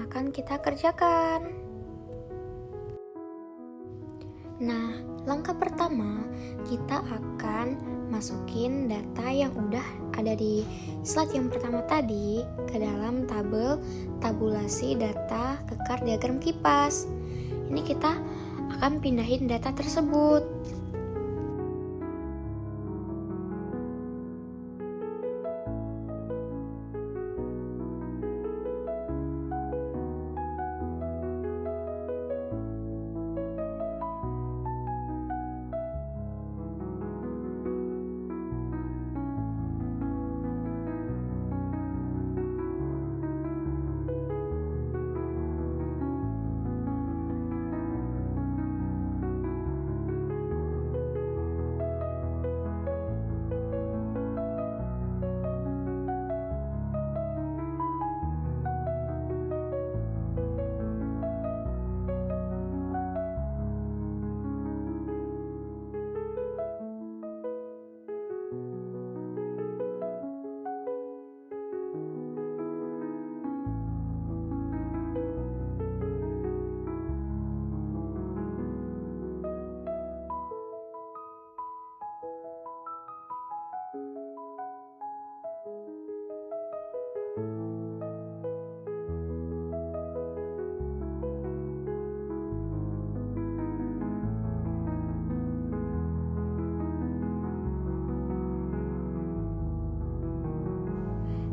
akan kita kerjakan. Nah, langkah pertama kita akan masukin data yang udah ada di slide yang pertama tadi ke dalam tabel tabulasi data kekar diagram kipas. Ini kita akan pindahin data tersebut.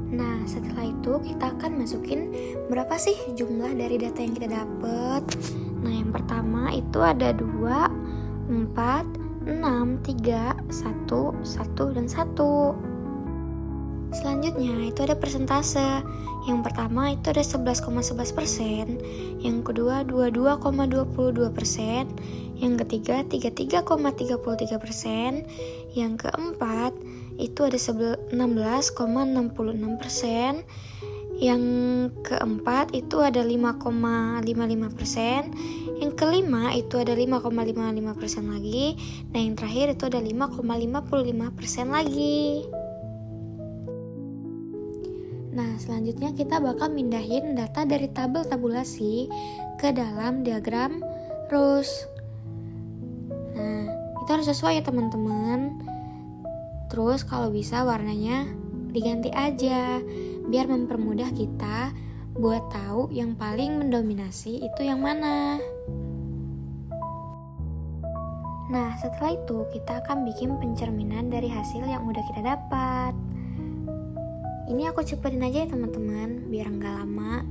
Nah, setelah itu kita akan masukin berapa sih jumlah dari data yang kita dapat. Nah, yang pertama itu ada 2, 4, 6, 3, 1, 1, dan 1. Selanjutnya itu ada persentase. Yang pertama itu ada 11,11%, yang kedua 22,22%, yang ketiga 33,33%, yang keempat itu ada 16,66%, yang keempat itu ada 5,55%, yang kelima itu ada 5,55% lagi, dan yang terakhir itu ada 5,55% lagi. Nah, selanjutnya kita bakal mindahin data dari tabel tabulasi ke dalam diagram rules. Nah, itu harus sesuai ya teman-teman. Terus kalau bisa warnanya diganti aja, biar mempermudah kita buat tahu yang paling mendominasi itu yang mana. Nah, setelah itu kita akan bikin pencerminan dari hasil yang udah kita dapat. Ini aku cepetin aja ya teman-teman, biar nggak lama.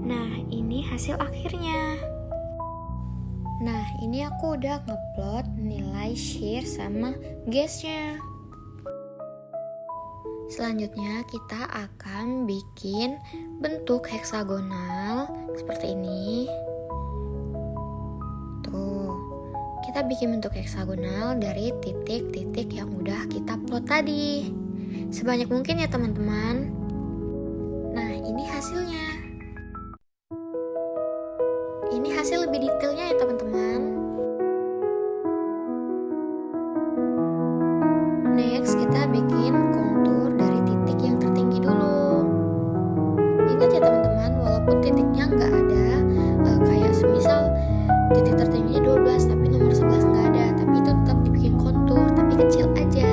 Nah, ini hasil akhirnya. Nah, ini aku udah ngupload nilai share sama guessnya. Selanjutnya kita akan bikin bentuk heksagonal seperti ini. Tuh, kita bikin bentuk heksagonal dari titik-titik yang udah kita plot tadi. Sebanyak mungkin ya teman-teman. Nah, ini hasilnya. Ini hasil lebih detailnya ya teman-teman. Next, kita bikin kontur dari titik yang tertinggi dulu. Ingat ya teman-teman, walaupun titiknya nggak ada, kayak semisal titik tertingginya 12 tapi nomor 11 nggak ada, tapi itu tetap dibikin kontur, tapi kecil aja.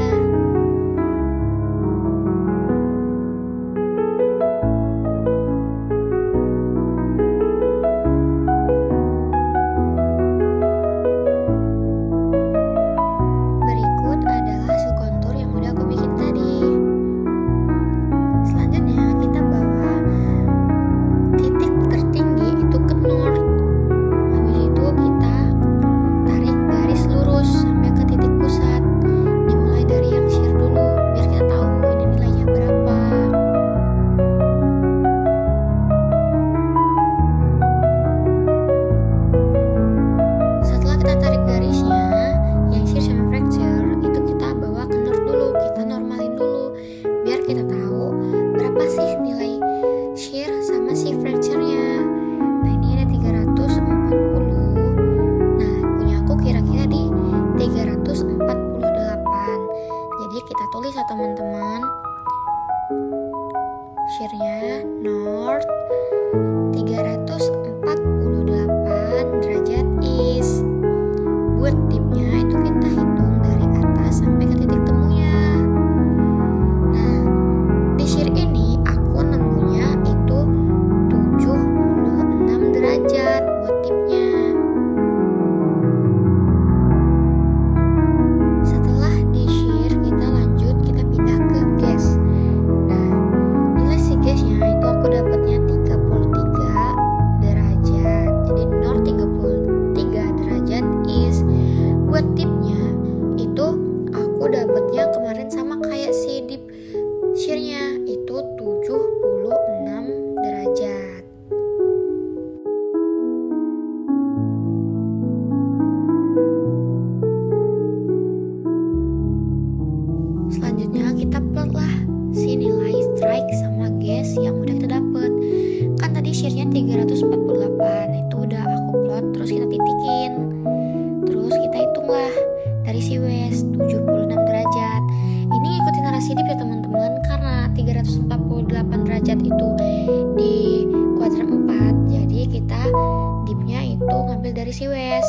ngambil dari siwes.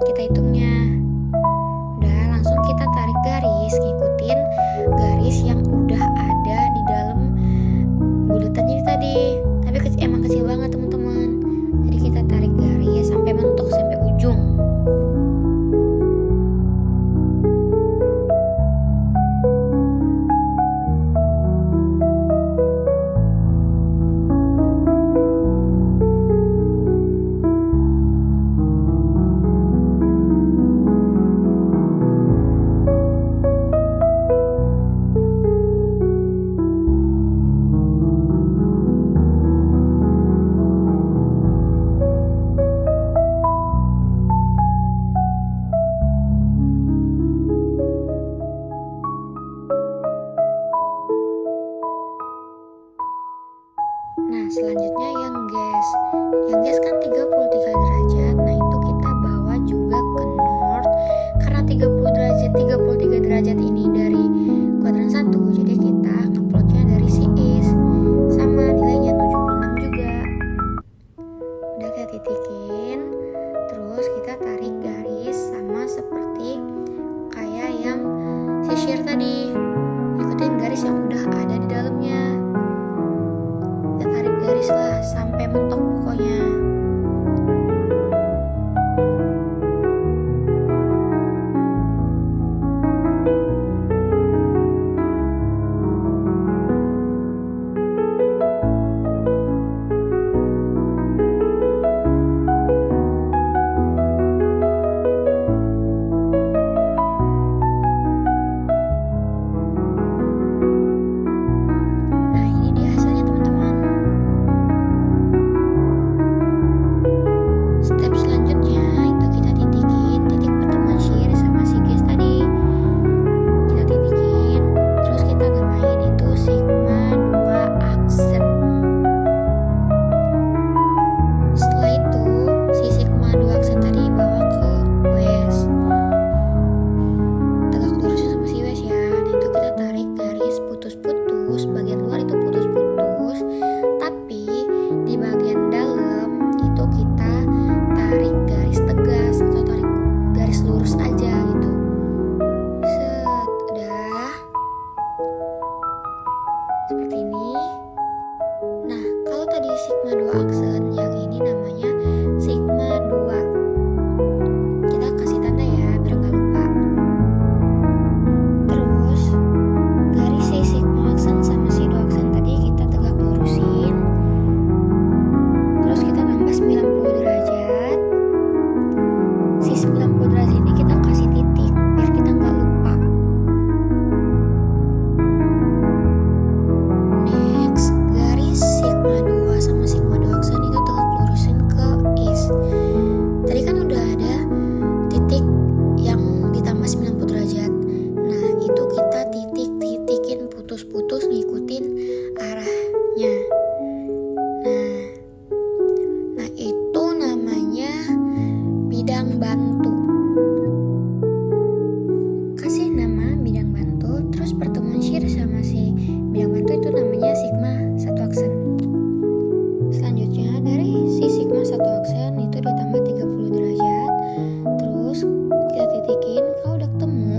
Kita hitungnya. Udah, langsung kita tarik garis, ngikutin garis yang udah ada di dalam buletannya tadi. Tapi emang kecil banget teman-teman. Jadi kita tarik garis sampai mentok, sampai ujung. Nah, selanjutnya yang gas. Yang gas kan 33 derajat. Nah, itu kita bawa juga ke north. Karena 33 derajat ini dari kuadran 1, jadi kita ngeplotnya dari si east. Sama nilainya 76 juga. Udah kita titikin. Terus kita tarik garis sama seperti kayak yang sisir tadi. Ikutin garis yang udah ada di dalamnya. Tarik garis lah sampai mentok pokoknya. Nah, ini dia hasilnya teman-teman. Step selanjutnya itu kita titikin titik pertemuan shear sama si gas tadi. Kita titikin, terus kita namain itu sigma 2 aksen. Setelah itu si sigma 2 aksen tadi bawa ke west. Tegak lurusnya sama si west ya. Nah, itu kita tarik garis putus-putus, bagian luar itu putus-putus, tapi di bagian dalam itu kita tarik garis tegas atau tarik garis lurus aja gitu. Set, udah seperti ini. Nah, kalau tadi sigma 2 aksen, yang ini namanya sigma 2. Kita kasih tanda ya biar nggak lupa. Terus garis si sigma aksen sama si 2 aksen tadi kita tegak lurusin. Terus kita tambah 90 derajat. Si 90 derajat ini kita kasih titik biar kita nggak lupa. Next, garis sigma 2 sama sigma 2 aksen itu tegak lurusin ke east. Tadi kan udah ada titik yang ditambah 90 derajat. Nah, itu kita titikin putus-putus ngikutin arahnya. Nah, itu namanya bidang bantu. Kasih nama bidang bantu, terus pertemuan shear sama si bidang bantu itu namanya sigma 1 aksen. Selanjutnya dari si sigma 1 aksen itu ditambah 30 derajat. Terus kita titikin, kalau udah ketemu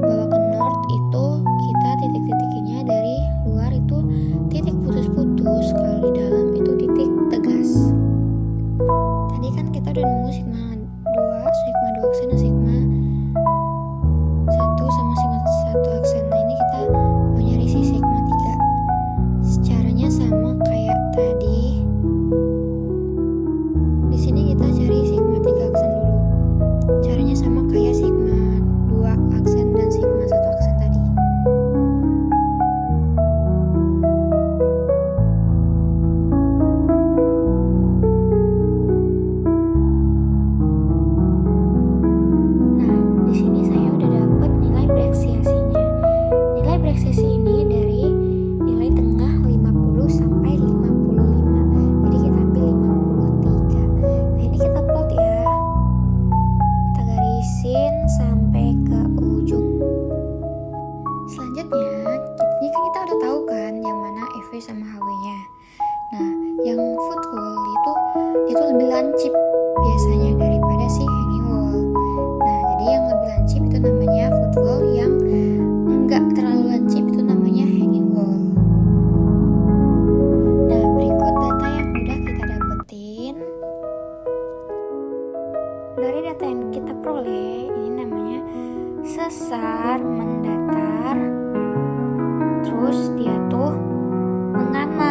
bawa ke north itu kita titik-titikinnya dari luar itu titik putus-putus, kalau di dalam itu titik tegas. Tadi kan kita udah nemu sigma 2 aksen dan sigma 1 sama sigma 1 aksen. Nah, ini kita mau nyari si sigma 3. Caranya sama kayak tadi. Di sini kita cari sigma 3 aksen dulu. Caranya sama kayak sigma 2 aksen dan sigma 1 aksen tadi. dari data yang kita peroleh, ini namanya sesar mendatar. Terus dia tuh mengamak.